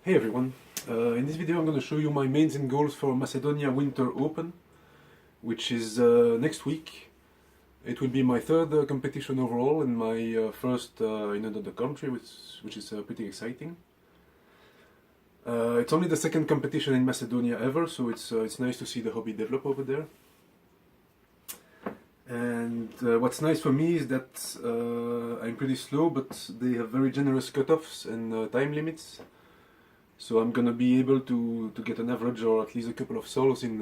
Hey everyone, in this video I'm going to show you my mains and goals for Macedonia Winter Open, which is next week. It will be my third competition overall and my first in another country, which is pretty exciting. It's only the second competition in Macedonia ever, so it's nice to see the hobby develop over there. And what's nice for me is that I'm pretty slow, but they have very generous cutoffs and time limits. So I'm gonna be able to get an average or at least a couple of solos in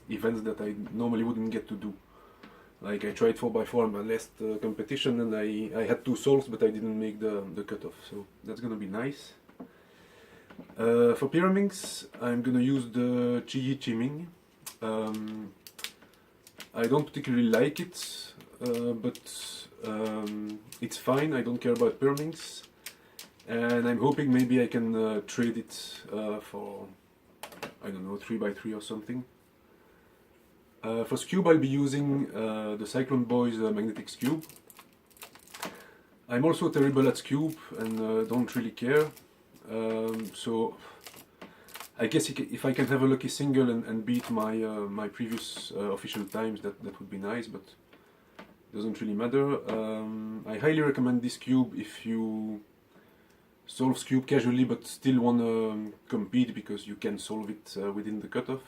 events that I normally wouldn't get to do. Like I tried 4x4 in my last competition and I had 2 sols, but I didn't make the cutoff. So that's gonna be nice. For pyraminx, I'm gonna use the Chi Chiming. I don't particularly like it, but it's fine. I don't care about pyraminx. And I'm hoping maybe I can trade it for, I don't know, 3x3 or something. For Scube I'll be using the Cyclone Boys magnetic Scube. I'm also terrible at Scube and don't really care. So I guess if I can have a lucky single and beat my previous official times, that would be nice, but it doesn't really matter. I highly recommend this cube if you solve Scube casually but still want to compete because you can solve it within the cutoff.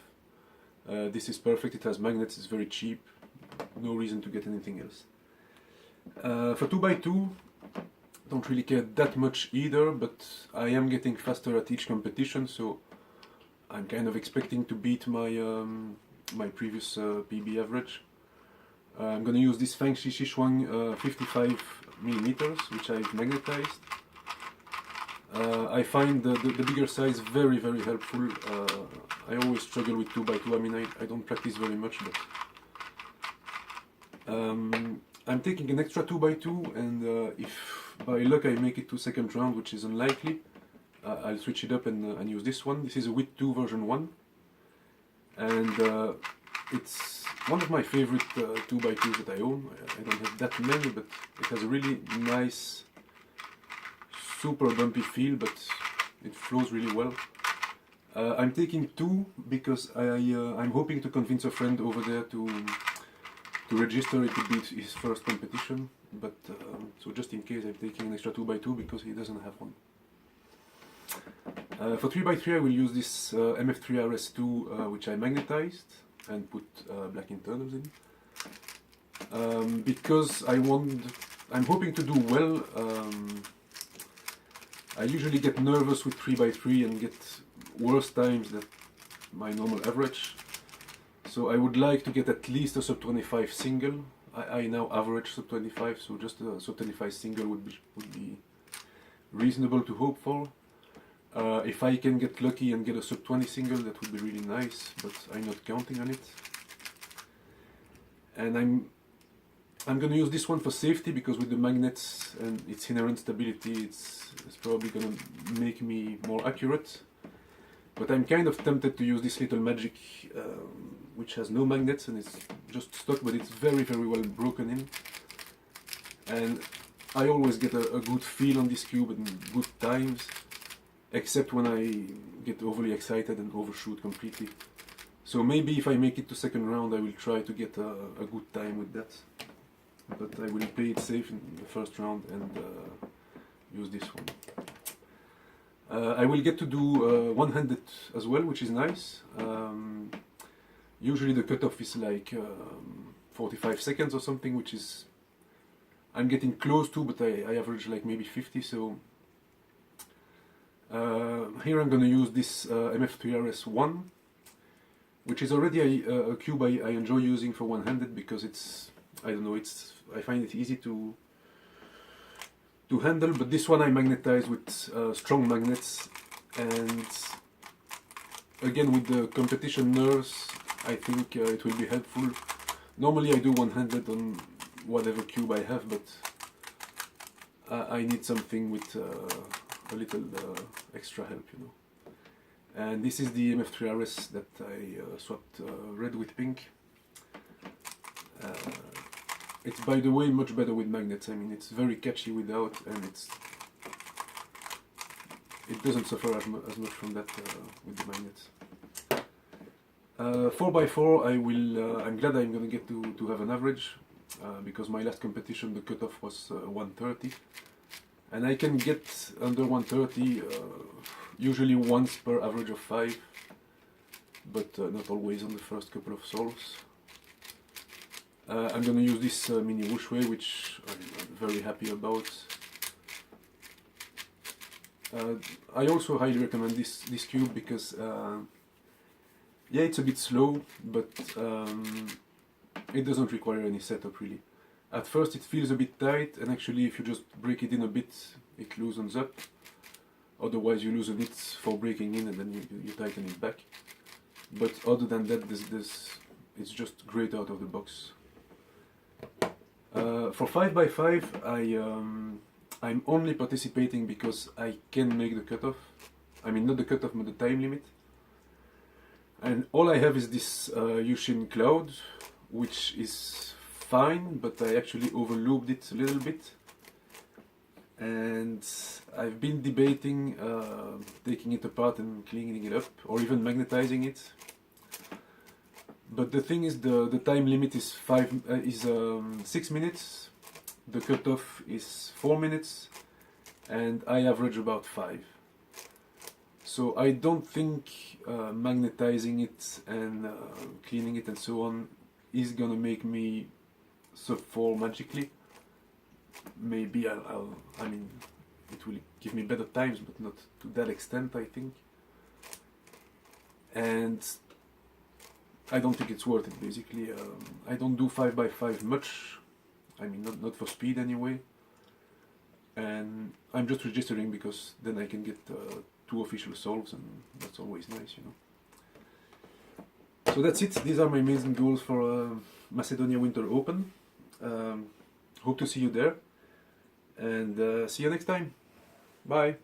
This is perfect, it has magnets, it's very cheap, no reason to get anything else. For 2x2, don't really care that much either, but I am getting faster at each competition, so I'm kind of expecting to beat my my previous PB average. I'm gonna use this Fangxi Xishuang 55mm, which I've magnetized. I find the bigger size very helpful. I always struggle with 2x2, I mean I don't practice very much, but I'm taking an extra 2x2 and if by luck I make it to second round, which is unlikely, I'll switch it up and use this one. This is a WIT 2 version 1 and it's one of my favorite 2x2s that I own. I don't have that many, but it has a really nice super bumpy feel, but it flows really well. I'm taking 2 because I'm hoping to convince a friend over there to register it to beat his first competition, but so just in case I'm taking an extra 2x2 because he doesn't have one. For 3x3 I will use this MF3RS2 which I magnetized and put black internals in, because I'm hoping to do well. I usually get nervous with 3x3 and get worse times than my normal average. So I would like to get at least a sub 25 single. I now average sub 25, so just a sub 25 single would be reasonable to hope for. If I can get lucky and get a sub 20 single, that would be really nice, but I'm not counting on it. And I'm gonna use this one for safety because with the magnets and its inherent stability, it's probably gonna make me more accurate. But I'm kind of tempted to use this little magic, which has no magnets and it's just stuck, but it's very well broken in. And I always get a good feel on this cube and good times, except when I get overly excited and overshoot completely. So maybe if I make it to second round, I will try to get a good time with that. But I will play it safe in the first round and use this one. I will get to do one-handed as well, which is nice. Usually the cutoff is like 45 seconds or something, which is I'm getting close to, but I average like maybe 50. So here I'm going to use this MF3RS1, which is already a cube I enjoy using for one-handed because it's, I don't know, I find it easy to handle, but this one I magnetize with strong magnets, and again with the competition nerves I think it will be helpful. Normally I do one-handed on whatever cube I have, but I need something with a little extra help, you know. And this is the MF3RS that I swapped red with pink. It's, by the way, much better with magnets. I mean, it's very catchy without, and it doesn't suffer as much from that with the magnets. 4x4, I'm glad I'm gonna get to have an average, because my last competition the cutoff was 130, and I can get under 130 usually once per average of 5, but not always on the first couple of solves. I'm gonna use this mini whooshway, which I'm very happy about. I also highly recommend this cube because yeah, it's a bit slow, but it doesn't require any setup really. At first it feels a bit tight, and actually if you just break it in a bit, it loosens up. Otherwise you loosen it for breaking in and then you tighten it back. But other than that, it's just great out of the box. For 5x5, I'm only participating because I can make the cutoff. I mean, not the cutoff, but the time limit. And all I have is this Yushin Cloud, which is fine, but I actually overlooped it a little bit. And I've been debating taking it apart and cleaning it up, or even magnetizing it. But the thing is, the time limit is 6 minutes, the cutoff is 4 minutes, and I average about 5. So I don't think magnetizing it and cleaning it and so on is gonna make me sub 4 magically. Maybe I mean, it will give me better times, but not to that extent, I think. And I don't think it's worth it, basically. I don't do 5x5 much. I mean, not for speed anyway. And I'm just registering because then I can get 2 official solves, and that's always nice, you know. So that's it. These are my main goals for Macedonia Winter Open. Hope to see you there, and see you next time. Bye.